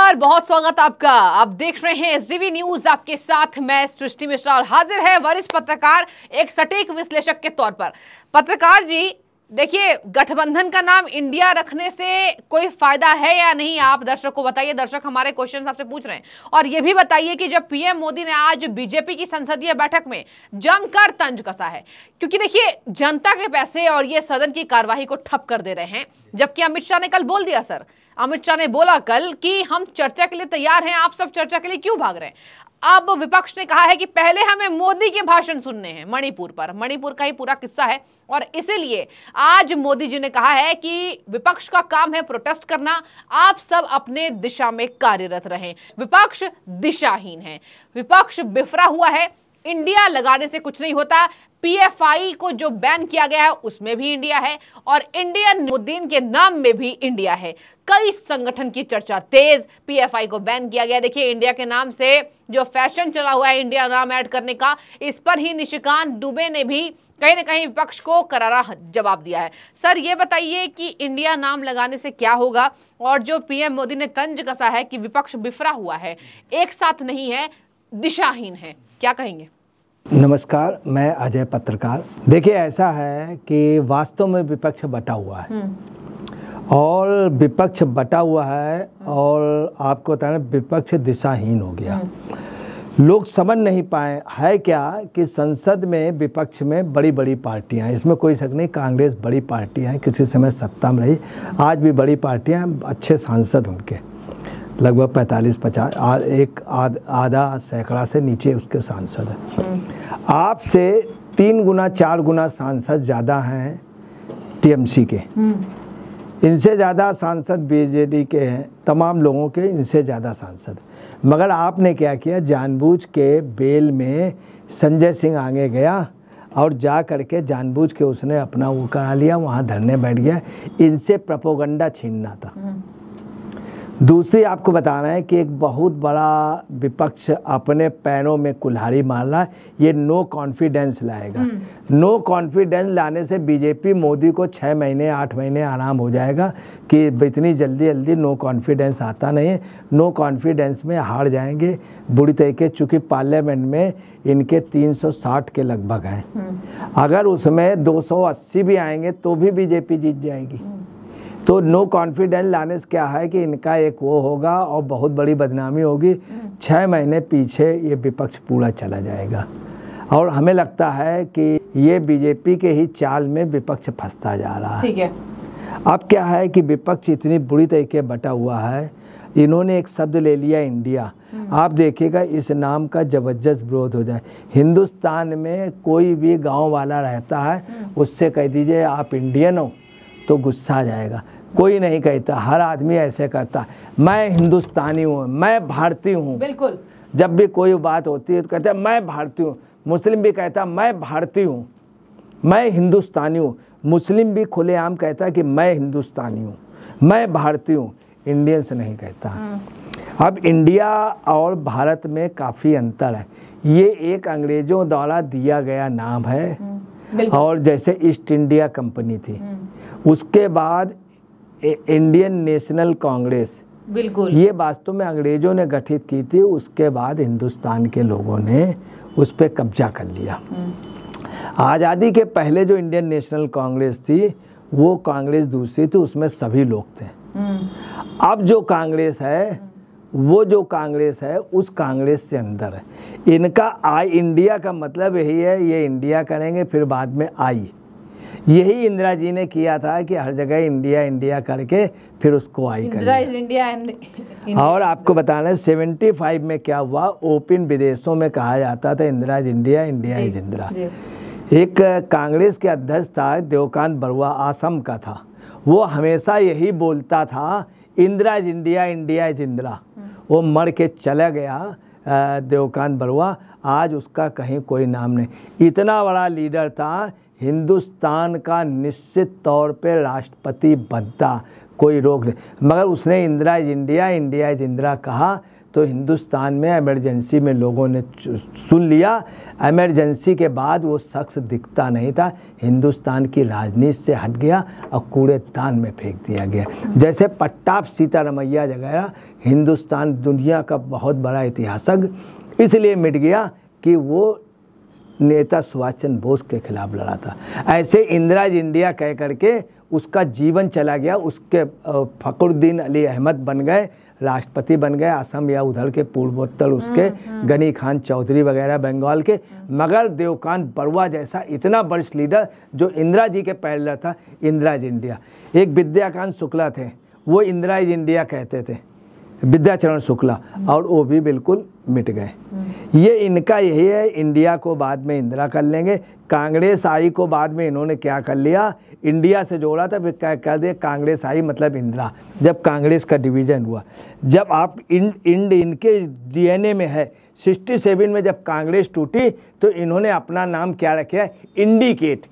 नमस्कार, बहुत स्वागत आपका। आप देख रहे हैं एसडीवी न्यूज, आपके साथ मैं सृष्टि मिश्रा और हाजिर है वरिष्ठ पत्रकार एक सटीक विश्लेषक के तौर पर। पत्रकार जी, देखिए, गठबंधन का नाम इंडिया रखने से कोई फायदा है या नहीं, आप दर्शक को बताइए। दर्शक हमारे क्वेश्चन आपसे पूछ रहे हैं। और ये भी बताइए कि जब पीएम मोदी ने आज बीजेपी की संसदीय बैठक में जमकर तंज कसा है, क्योंकि देखिए जनता के पैसे और ये सदन की कार्यवाही को ठप कर दे रहे हैं, जबकि अमित शाह ने कल बोल दिया। सर, अमित शाह ने बोला कल कि हम चर्चा के लिए तैयार हैं, आप सब चर्चा के लिए क्यों भाग रहे हैं। अब विपक्ष ने कहा है कि पहले हमें मोदी के भाषण सुनने हैं मणिपुर पर। मणिपुर का ही पूरा किस्सा है और इसीलिए आज मोदी जी ने कहा है कि विपक्ष का काम है प्रोटेस्ट करना, आप सब अपने दिशा में कार्यरत रहें। विपक्ष दिशाहीन है, विपक्ष बिफरा हुआ है। इंडिया लगाने से कुछ नहीं होता। पीएफआई को जो बैन किया गया है उसमें भी इंडिया है और इंडियन मुद्दीन के नाम में भी इंडिया है। कई संगठन की चर्चा तेज, पीएफआई को बैन किया गया। देखिए, इंडिया के नाम से जो फैशन चला हुआ है इंडिया नाम ऐड करने का, इस पर ही निशिकांत दुबे ने भी कहीं ना कहीं विपक्ष को करारा जवाब दिया है। सर, ये बताइए कि इंडिया नाम लगाने से क्या होगा, और जो पीएम मोदी ने तंज कसा है कि विपक्ष बिफरा हुआ है, एक साथ नहीं है, दिशाहीन है, क्या कहेंगे? नमस्कार, मैं अजय पत्रकार। देखिए, ऐसा है कि वास्तव में विपक्ष बटा हुआ है और विपक्ष बटा हुआ है और आपको बताना विपक्ष दिशाहीन हो गया। लोग समझ नहीं पाए है क्या कि संसद में विपक्ष में बड़ी बड़ी पार्टियां हैं, इसमें कोई शक नहीं। कांग्रेस बड़ी पार्टियां हैं, किसी समय सत्ता में रही, आज भी बड़ी पार्टियां हैं, अच्छे सांसद उनके लगभग 45-50, एक आधा सैकड़ा से नीचे उसके सांसद हैं। आपसे 3 गुना 4 गुना सांसद ज़्यादा हैं टीएमसी के, इनसे ज़्यादा सांसद बीजेडी के हैं, तमाम लोगों के इनसे ज़्यादा सांसद। मगर आपने क्या किया, जानबूझ के बेल में संजय सिंह आगे गया और जा करके जानबूझ के उसने अपना वो करा लिया, वहाँ धरने बैठ गया। इनसे प्रोपोगंडा छीनना था। दूसरी आपको बताना है कि एक बहुत बड़ा विपक्ष अपने पैरों में कुल्हाड़ी मार रहा है, ये नो कॉन्फिडेंस लाएगा। नो कॉन्फिडेंस लाने से बीजेपी मोदी को 6 महीने 8 महीने आराम हो जाएगा कि इतनी जल्दी नो कॉन्फिडेंस आता नहीं है। नो कॉन्फिडेंस में हार जाएंगे बुरी तरीके, चूँकि पार्लियामेंट में इनके 360 के लगभग हैं। अगर उसमें 280 भी आएंगे तो भी बीजेपी जीत जाएगी। तो नो कॉन्फिडेंस लाने से क्या है कि इनका एक वो होगा और बहुत बड़ी बदनामी होगी। 6 महीने पीछे ये विपक्ष पूरा चला जाएगा और हमें लगता है कि ये बीजेपी के ही चाल में विपक्ष फंसता जा रहा है। ठीक है। अब क्या है कि विपक्ष इतनी बुरी तरीके बटा हुआ है, इन्होंने एक शब्द ले लिया इंडिया। आप देखिएगा इस नाम का जबरदस्त विरोध हो जाए। हिंदुस्तान में कोई भी गाँव वाला रहता है, उससे कह दीजिए आप इंडियन हो तो गुस्सा आ जाएगा। कोई नहीं कहता, हर आदमी ऐसे करता, मैं हिंदुस्तानी हूँ, मैं भारतीय हूँ। बिल्कुल। जब भी कोई बात होती है तो कहता है मैं भारतीय हूँ। मुस्लिम भी कहता मैं भारतीय हूँ, मैं हिंदुस्तानी हूँ। मुस्लिम भी खुलेआम कहता कि मैं हिंदुस्तानी हूँ, मैं भारतीय हूँ। इंडियन से नहीं कहता। अब इंडिया और भारत में काफ़ी अंतर है। ये एक अंग्रेज़ों द्वारा दिया गया नाम है और जैसे ईस्ट इंडिया कंपनी थी, उसके बाद इंडियन नेशनल कांग्रेस, बिल्कुल, ये वास्तव में अंग्रेजों ने गठित की थी। उसके बाद हिंदुस्तान के लोगों ने उस पर कब्जा कर लिया। आज़ादी के पहले जो इंडियन नेशनल कांग्रेस थी वो कांग्रेस दूसरी थी, उसमें सभी लोग थे। अब जो कांग्रेस है वो जो कांग्रेस है उस कांग्रेस से अंदर है। इनका आई इंडिया का मतलब यही है, ये इंडिया करेंगे फिर बाद में आई। यही इंदिरा जी ने किया था कि हर जगह इंडिया इंडिया करके फिर उसको आई कर। और आपको बताना है 75 में क्या हुआ, ओपन विदेशों में कहा जाता था Indira India, India is Indira. एक कांग्रेस के अध्यक्ष था देवकांत बरुआ, आसम का था, वो हमेशा यही बोलता था Indira is India, India is Indira. वो मर के चला गया देवकांत बरुआ, आज उसका कहीं कोई नाम नहीं। इतना बड़ा लीडर था, हिंदुस्तान का निश्चित तौर पे राष्ट्रपति बनता, कोई रोक नहीं, मगर उसने Indira is India, India is Indira कहा, तो हिंदुस्तान में इमरजेंसी में लोगों ने सुन लिया। इमरजेंसी के बाद वो शख्स दिखता नहीं था, हिंदुस्तान की राजनीति से हट गया और कूड़ेदान में फेंक दिया गया। जैसे पट्टाप सीतारमैया वगैरह हिंदुस्तान दुनिया का बहुत बड़ा इतिहासक इसलिए मिट गया कि वो नेता सुभाष चंद्र बोस के खिलाफ लड़ा था। ऐसे इंदिरा इंडिया कह करके उसका जीवन चला गया। उसके फखरुद्दीन अली अहमद बन गए, राष्ट्रपति बन गए असम या उधर के पूर्वोत्तर उसके, गनी खान चौधरी वगैरह बंगाल के। मगर देवकांत बरुआ जैसा इतना वरिष्ठ लीडर जो इंदिरा जी के पैरेलल था, इंदिरा इंडिया। एक विद्याकांत शुक्ला थे, वो इंदिरा इंडिया कहते थे, विद्याचरण शुक्ला, और वो भी बिल्कुल मिट गए। ये इनका यही है, इंडिया को बाद में इंदिरा कर लेंगे। कांग्रेस आई को बाद में इन्होंने क्या कर लिया, इंडिया से जोड़ा था, फिर क्या कर दिया कांग्रेस आई मतलब इंदिरा। जब कांग्रेस का डिवीज़न हुआ, जब आप इनके डीएनए में है, 67 में जब कांग्रेस टूटी तो इन्होंने अपना नाम क्या रखा, इंडिकेट,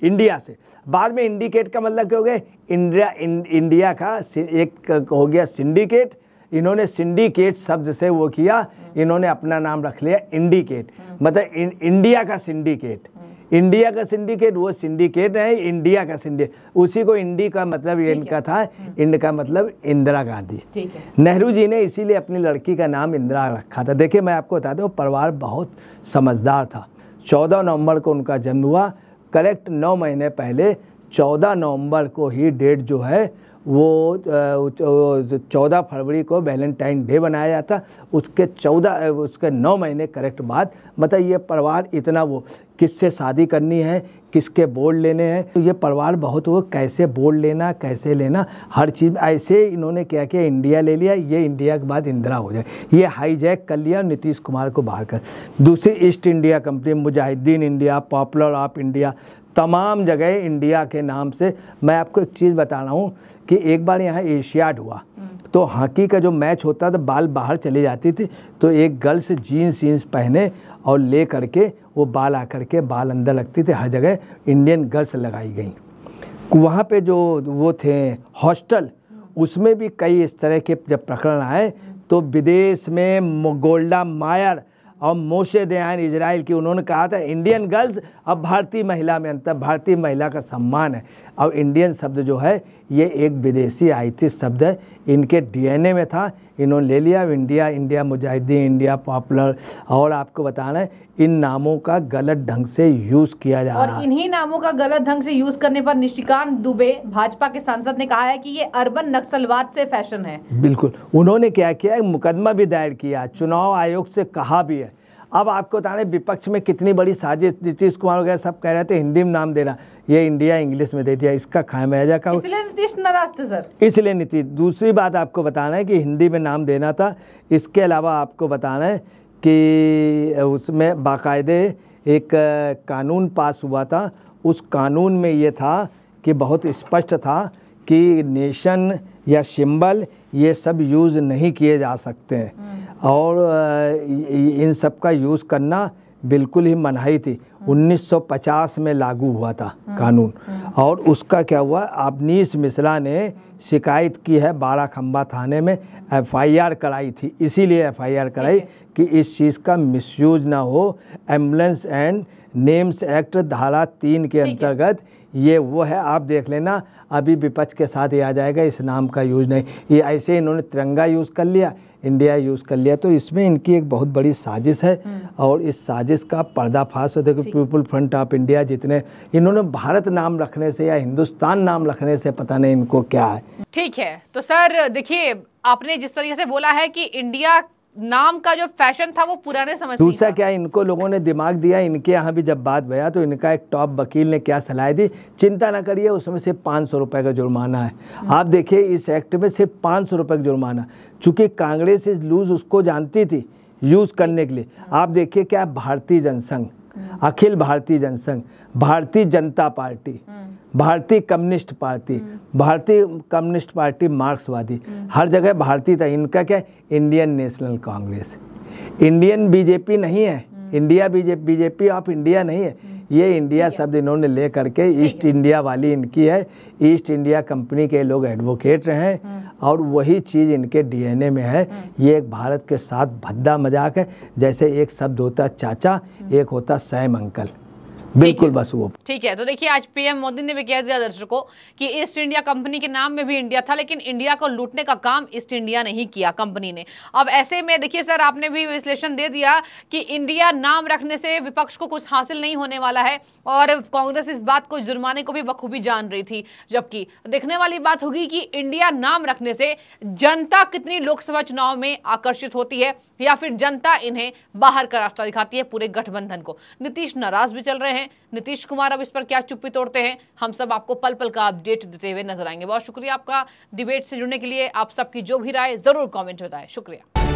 इंडिया से। बाद में इंडिकेट का मतलब क्या हो गया, इंडिया का एक हो गया सिंडिकेट। इन्होंने सिंडिकेट शब्द से वो किया, इन्होंने अपना नाम रख लिया इंडिकेट, मतलब इंडिया का सिंडिकेट। इंडिया का सिंडिकेट वो सिंडिकेट है, इंडिया का सिंडिकेट, उसी को इंडी का मतलब ये इनका था, इंड का मतलब इंदिरा गांधी। नेहरू जी ने इसीलिए अपनी लड़की का नाम इंदिरा रखा था। देखिए मैं आपको बता दूं, परिवार बहुत समझदार था। 14 नवंबर को उनका जन्म हुआ, करेक्ट 9 महीने पहले 14 नवंबर को ही डेट जो है वो 14 फरवरी को वैलेंटाइन डे बनाया जाता। उसके 9 महीने करेक्ट बाद, मतलब ये परिवार इतना वो किससे शादी करनी है, किसके बोर्ड लेने हैं, तो ये परिवार बहुत वो कैसे बोर्ड लेना, कैसे लेना, हर चीज़ ऐसे इन्होंने क्या किया, इंडिया ले लिया, ये इंडिया के बाद इंदिरा हो जाए, ये हाईजैक कर लिया, नीतीश कुमार को बाहर कर। दूसरी east India company, Mujahideen India, popular of India, तमाम जगह इंडिया के नाम से। मैं आपको एक चीज़ बता रहा हूँ कि एक बार यहाँ एशियाड हुआ तो हॉकी का जो मैच होता था, बाल बाहर चली जाती थी, तो एक गर्ल्स जीन्स पहने और ले करके वो बाल आकर के बाल अंदर लगती थी, हर जगह इंडियन गर्ल्स लगाई गई। वहाँ पे जो वो थे हॉस्टल, उसमें भी कई इस तरह के जब प्रकरण आए तो विदेश में गोल्डा मायर और मोशे दयान इजराइल की, उन्होंने कहा था इंडियन गर्ल्स अब भारतीय महिला में अंतर, भारतीय महिला का सम्मान है। और इंडियन शब्द जो है ये एक विदेशी आईटी शब्द है, इनके डीएनए में था, इन्होंने ले लिया। इंडिया मुजाहिदीन इंडिया, पॉपुलर, और आपको बताना है इन नामों का गलत ढंग से यूज़ किया जा रहा है। और इन्हीं नामों का गलत ढंग से यूज़ करने पर निशिकांत दुबे भाजपा के सांसद ने कहा है कि ये अर्बन नक्सलवाद से फैशन है। बिल्कुल, उन्होंने क्या किया, मुकदमा भी दायर किया, चुनाव आयोग से कहा भी है। अब आपको बताने विपक्ष में कितनी बड़ी साजिश, नीतीश कुमार वगैरह सब कह रहे थे हिंदी में नाम देना, ये इंडिया इंग्लिश में दे दिया, इसका खामियाजा का इसलिए नीतीश नाराज थे सर, इसलिए नीतीश। दूसरी बात आपको बताना है कि हिंदी में नाम देना था। इसके अलावा आपको बताना है कि उसमें बाकायदे एक कानून पास हुआ था, उस कानून में ये था कि बहुत स्पष्ट था कि नेशन या सिंबल ये सब यूज़ नहीं किए जा सकते हैं, और इन सब का यूज़ करना बिल्कुल ही मनाही थी। 1950 में लागू हुआ था कानून, और उसका क्या हुआ, अवनीश मिश्रा ने शिकायत की है बाराखंबा थाने में, एफआईआर कराई थी, इसीलिए एफआईआर कराई कि इस चीज़ का मिसयूज ना हो। एम्बुलेंस एंड नेम्स एक्ट धारा 3 के अंतर्गत ये वो है, आप देख लेना, अभी विपक्ष के साथ ये आ जाएगा इस नाम का यूज़ नहीं। ये ऐसे इन्होंने तिरंगा यूज़ कर लिया, इंडिया यूज़ कर लिया, तो इसमें इनकी एक बहुत बड़ी साजिश है। और इस साजिश का पर्दाफाश, देखो पीपुल फ्रंट ऑफ इंडिया, जितने इन्होंने भारत नाम रखने से या हिंदुस्तान नाम रखने से पता नहीं इनको क्या है। ठीक है, तो सर देखिए आपने जिस तरीके से बोला है कि इंडिया नाम का जो फैशन था वो पुराने समय से। दूसरा क्या, इनको लोगों ने दिमाग दिया, इनके यहाँ भी जब बात भया तो इनका एक टॉप वकील ने क्या सलाह दी, चिंता ना करिए उसमें सिर्फ 500 रुपये का जुर्माना है। आप देखिए इस एक्ट में सिर्फ 500 रुपये का जुर्माना, चूँकि कांग्रेस इस लूज उसको जानती थी यूज़ करने के लिए। आप देखिए क्या, भारतीय जनसंघ, अखिल भारतीय जनसंघ, भारतीय जनता पार्टी, भारतीय कम्युनिस्ट पार्टी, भारतीय कम्युनिस्ट पार्टी मार्क्सवादी, हर जगह भारतीय था। इनका क्या, Indian national Congress, Indian BJP नहीं है, इंडिया बीजेपी ऑफ इंडिया नहीं है, ये इंडिया शब्द इन्होंने ले करके ईस्ट इंडिया वाली इनकी है। ईस्ट इंडिया कंपनी के लोग एडवोकेट रहे हैं और वही चीज़ इनके डीएनए में है। ये एक भारत के साथ भद्दा मजाक है। जैसे एक शब्द होता चाचा, एक होता सैम अंकल, बिल्कुल बस वो। ठीक है, तो देखिए आज पीएम मोदी ने भी कह दिया दर्शकों कि ईस्ट इंडिया कंपनी के नाम में भी इंडिया था, लेकिन इंडिया को लूटने का काम ईस्ट इंडिया नहीं किया कंपनी ने। अब ऐसे में देखिए सर, आपने भी विश्लेषण दे दिया कि इंडिया नाम रखने से विपक्ष को कुछ हासिल नहीं होने वाला है, और कांग्रेस इस बात को जुर्माने को भी बखूबी जान रही थी। जबकि देखने वाली बात होगी कि इंडिया नाम रखने से जनता कितनी लोकसभा चुनाव में आकर्षित होती है, या फिर जनता इन्हें बाहर का रास्ता दिखाती है पूरे गठबंधन को। नीतीश नाराज भी चल रहे हैं। नीतीश कुमार अब इस पर क्या चुप्पी तोड़ते हैं, हम सब आपको पल पल का अपडेट देते हुए नजर आएंगे। बहुत शुक्रिया आपका डिबेट से जुड़ने के लिए। आप सबकी जो भी राय जरूर कमेंट बताएं। शुक्रिया।